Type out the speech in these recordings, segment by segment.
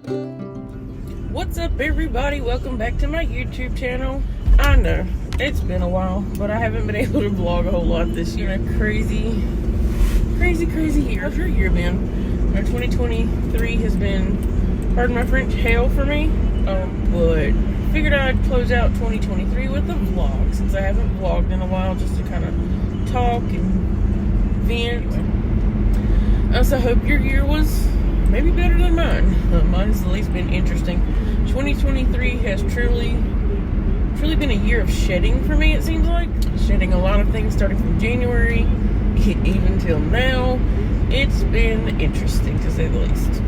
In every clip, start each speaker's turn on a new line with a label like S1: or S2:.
S1: What's up, everybody? Welcome back to my YouTube channel. I know it's been a while, but I haven't been able to vlog a whole lot this year. A crazy year. How's your year been? 2023 has been, pardon my French, hell for me. But figured I'd close out 2023 with a vlog, since I haven't vlogged in a while, just to kind of talk and vent. So I hope your year was maybe better than mine. Mine's at least been interesting. 2023 has truly been a year of shedding for me, it seems like. Shedding a lot of things starting from January, even till now. It's been interesting, to say the least.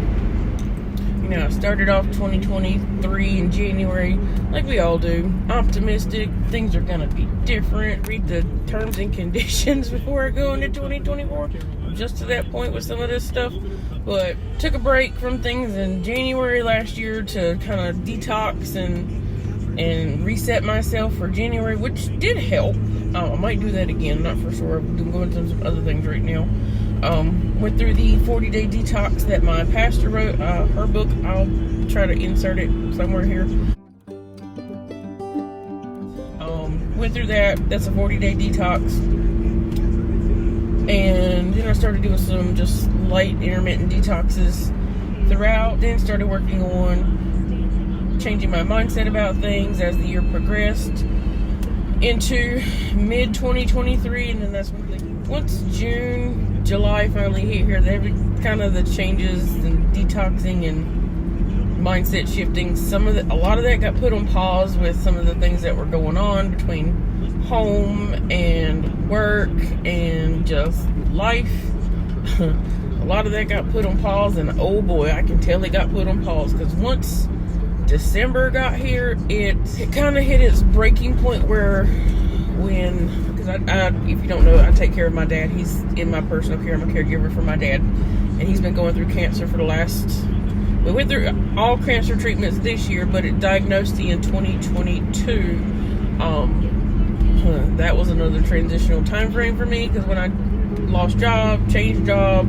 S1: You know, I started off 2023 in January, like we all do, optimistic. Things are gonna be different. Read the terms and conditions before I go into 2024. Just to that point with some of this stuff. But took a break from things in January last year to kind of detox and reset myself for January, which did help. I might do that again, not for sure. I'm going through some other things right now. Went through the 40-day detox that my pastor wrote, her book. I'll try to insert it somewhere here. Went through that. That's a 40-day detox. And then I started doing some just light intermittent detoxes throughout. Then started working on changing my mindset about things as the year progressed into mid-2023. And then that's when once June, July finally hit here, kind of the changes and detoxing and mindset shifting. A lot of that got put on pause with some of the things that were going on between home and work and just life. A lot of that got put on pause, and oh boy, I can tell it got put on pause, because once December got here, it kind of hit its breaking point where because I if you don't know, I take care of my dad. He's in my personal care. I'm a caregiver for my dad, and he's been going through cancer for we went through all cancer treatments this year, but it diagnosed in 2022. That was another transitional time frame for me, because when I lost job, changed job,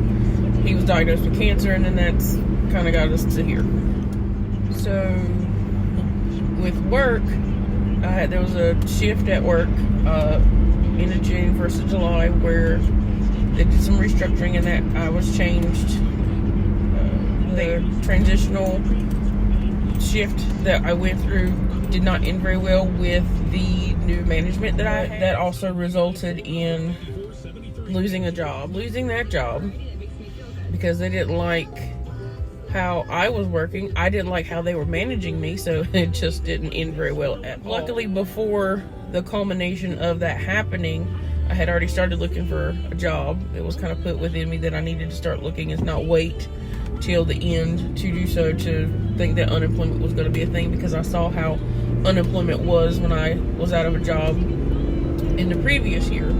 S1: he was diagnosed with cancer, and then that's kind of got us to here. So with work, there was a shift at work end of June, 1st of July, where they did some restructuring, and that I was changed. The transitional shift that I went through did not end very well with the new management that I had. That also resulted in losing that job because they didn't like how I was working. I didn't like how they were managing me, so it just didn't end very well at all. Luckily, before the culmination of that happening, I had already started looking for a job. It was kind of put within me that I needed to start looking and not wait till the end to do so, to think that unemployment was going to be a thing, because I saw how unemployment was when I was out of a job in the previous year.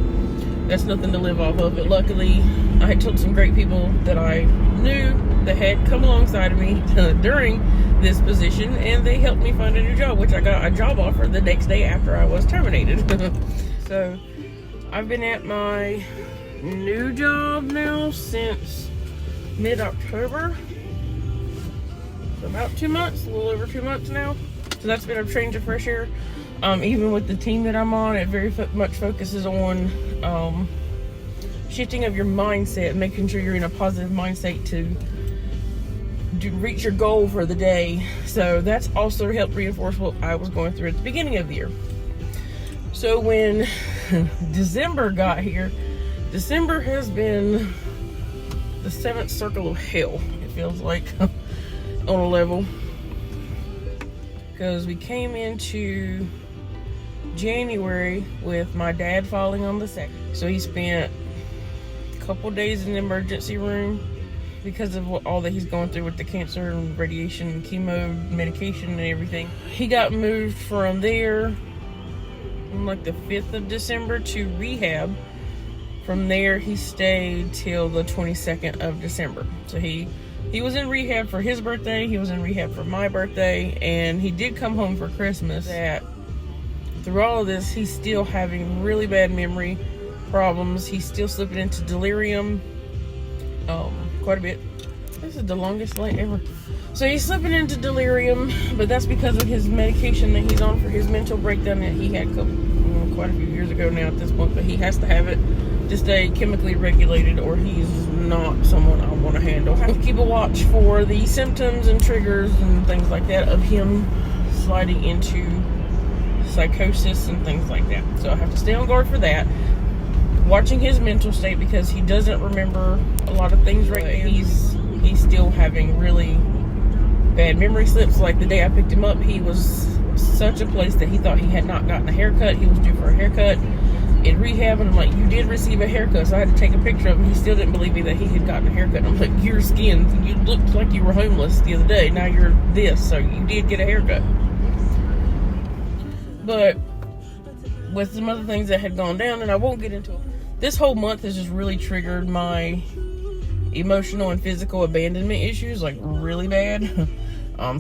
S1: That's nothing to live off of. But luckily, I had told some great people that I knew that had come alongside of me during this position, and they helped me find a new job, which I got a job offer the next day after I was terminated. So I've been at my new job now since mid-October. So about 2 months, a little over 2 months now. So that's been a change of fresh air. Even with the team that I'm on, it very much focuses on shifting of your mindset, making sure you're in a positive mindset to reach your goal for the day. So that's also helped reinforce what I was going through at the beginning of the year. So when December got here, December has been the seventh circle of hell, it feels like, on a level. Because we came into January with my dad falling on the 2nd. So he spent a couple days in the emergency room because of all that he's going through with the cancer and radiation and chemo medication and everything. He got moved from there on like the 5th of December to rehab. From there, he stayed till the 22nd of December. So he was in rehab for his birthday, he was in rehab for my birthday, and he did come home for Christmas. That through all of this, he's still having really bad memory problems. He's still slipping into delirium quite a bit. This is the longest light ever. So he's slipping into delirium, but that's because of his medication that he's on for his mental breakdown that he had quite a few years ago now at this point. But he has to have it to stay chemically regulated, or he's not someone I want to handle. I have to keep a watch for the symptoms and triggers and things like that of him sliding into psychosis and things like that. So I have to stay on guard for that. Watching his mental state, because he doesn't remember a lot of things right now. He's still having really bad memory slips. Like the day I picked him up, he was such a place that he thought he had not gotten a haircut. He was due for a haircut in rehab, and I'm like, you did receive a haircut. So I had to take a picture of him. He still didn't believe me that he had gotten a haircut. And I'm like, your skin, you looked like you were homeless the other day. Now you're this, so you did get a haircut. But with some other things that had gone down, and I won't get into it, this whole month has just really triggered my emotional and physical abandonment issues, like really bad.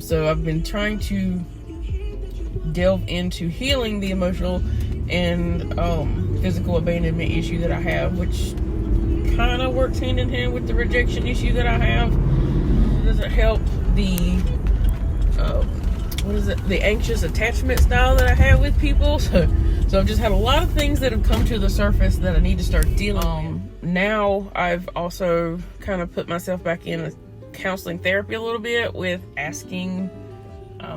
S1: So I've been trying to delve into healing the emotional and physical abandonment issue that I have, which kind of works hand in hand with the rejection issue that I have. It doesn't help the the anxious attachment style that I have with people. So I've just had a lot of things that have come to the surface that I need to start dealing with. Now I've also kind of put myself back in counseling therapy a little bit, with asking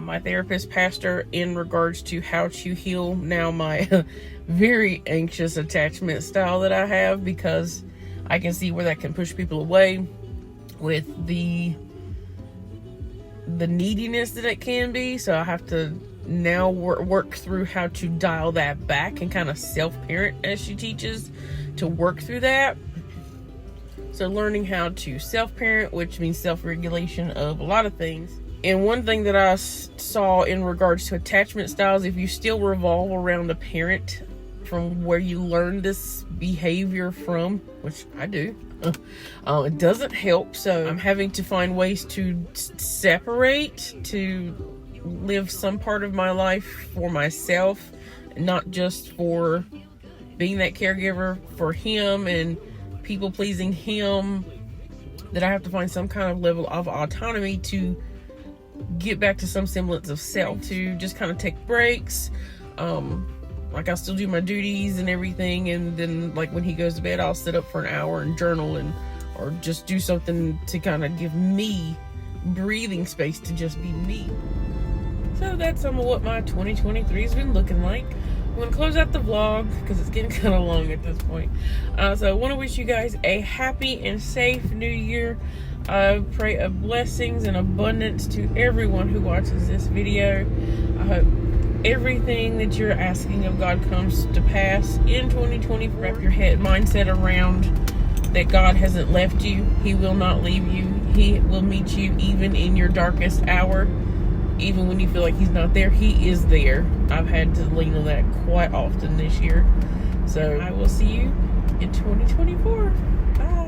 S1: my therapist pastor in regards to how to heal now my very anxious attachment style that I have, because I can see where that can push people away with the neediness that it can be. So I have to now work through how to dial that back and kind of self-parent, as she teaches, to work through that. So learning how to self-parent, which means self-regulation of a lot of things. And one thing that I saw in regards to attachment styles, if you still revolve around a parent from where you learn this behavior from, which I do, it doesn't help. So I'm having to find ways to separate, to live some part of my life for myself, not just for being that caregiver for him and people pleasing him, that I have to find some kind of level of autonomy to get back to some semblance of self, to just kind of take breaks. Like I still do my duties and everything, and then like when he goes to bed, I'll sit up for an hour and journal or just do something to kind of give me breathing space to just be me. So that's some of what my 2023 has been looking like. I'm going to close out the vlog because it's getting kind of long at this point. So I want to wish you guys a happy and safe new year. I pray of blessings and abundance to everyone who watches this video. I hope everything that you're asking of God comes to pass in 2020. Wrap your mindset around that God hasn't left you. He will not leave you. He will meet you even in your darkest hour. Even when you feel like he's not there, he is there. I've had to lean on that quite often this year. So I will see you in 2024. Bye.